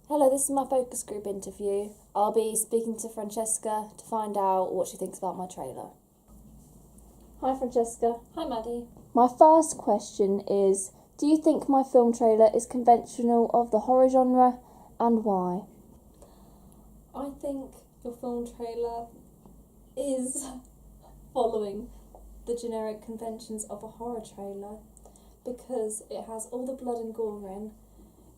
Hello, this is my focus group interview. I'll be speaking to Francesca to find out what she thinks about my trailer. Hi Francesca. Hi Maddie. My first question is, do you think my film trailer is conventional of the horror genre, and why? I think your film trailer is following the generic conventions of a horror trailer because it has all the blood and gore in.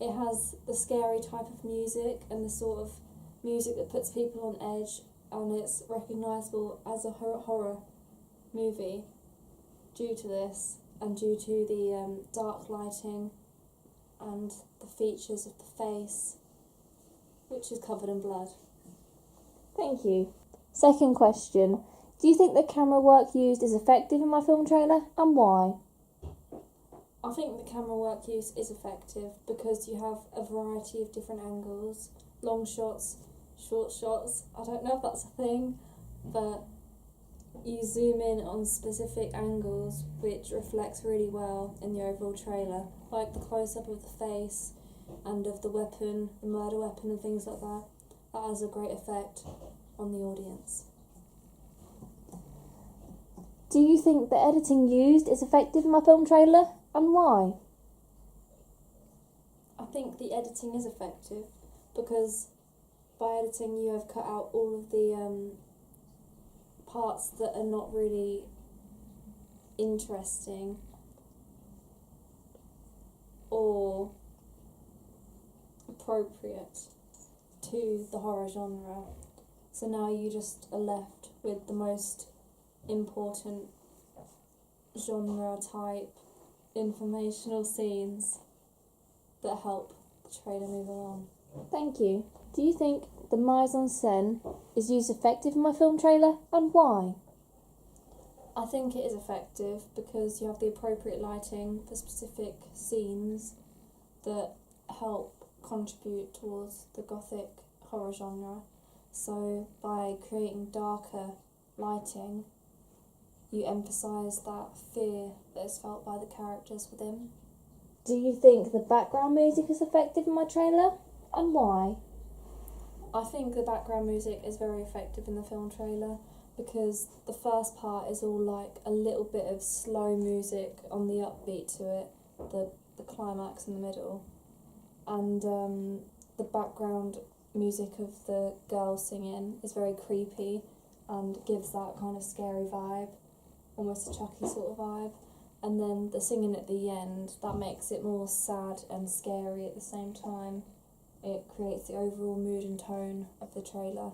It has the scary type of music and the sort of music that puts people on edge, and it's recognisable as a horror movie due to this and due to the dark lighting and the features of the face, which is covered in blood. Thank you. Second question, do you think the camera work used is effective in my film trailer, and why? I think the camera work use is effective because you have a variety of different angles, long shots, short shots. I don't know if that's a thing, but you zoom in on specific angles which reflects really well in the overall trailer, like the close-up of the face and of the weapon, the murder weapon and things like that. That has a great effect on the audience. Do you think the editing used is effective in my film trailer, and why? I think the editing is effective because by editing you have cut out all of the parts that are not really interesting or appropriate to the horror genre. So now you just are left with the most important genre type informational scenes that help the trailer move along. Thank you. Do you think the mise-en-scène is used effective in my film trailer, and why? I think it is effective because you have the appropriate lighting for specific scenes that help contribute towards the gothic horror genre. So by creating darker lighting, you emphasise that fear that is felt by the characters within. Do you think the background music is effective in my trailer, and why? I think the background music is very effective in the film trailer because the first part is all like a little bit of slow music on the upbeat to it, the climax in the middle, and the background music of the girl singing is very creepy and gives that kind of scary vibe, almost a Chucky sort of vibe. And then the singing at the end, that makes it more sad and scary at the same time. It creates the overall mood and tone of the trailer.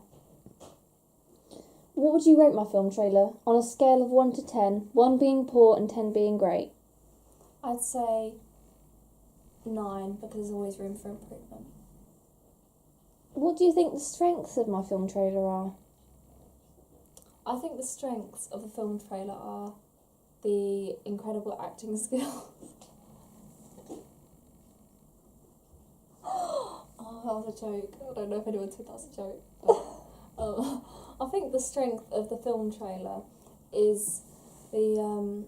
What would you rate my film trailer on a scale of 1 to 10, 1 being poor and 10 being great? I'd say 9 because there's always room for improvement. What do you think the strengths of my film trailer are? I think the strengths of the film trailer are the incredible acting skills. Oh, that was a joke. I don't know if anyone said that's a joke. But, I think the strength of the film trailer is the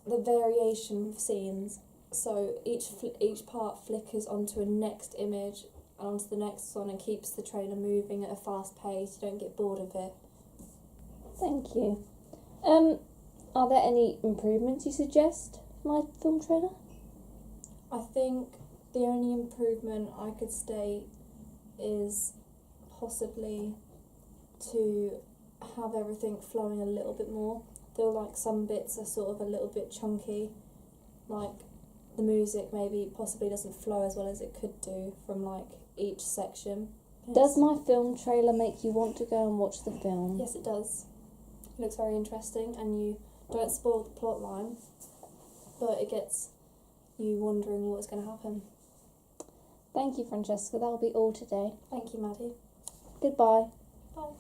variation of scenes. So each part flickers onto a next image and onto the next one and keeps the trailer moving at a fast pace. You don't get bored of it. Thank you. Are there any improvements you suggest for my film trailer? I think the only improvement I could state is possibly to have everything flowing a little bit more. I feel like some bits are sort of a little bit chunky, like the music maybe possibly doesn't flow as well as it could do from like each section. Does my film trailer make you want to go and watch the film? Yes, it does. It looks very interesting and you don't spoil the plot line, but it gets you wondering what's going to happen. Thank you, Francesca. That'll be all today. Thank you, Maddie. Goodbye. Bye.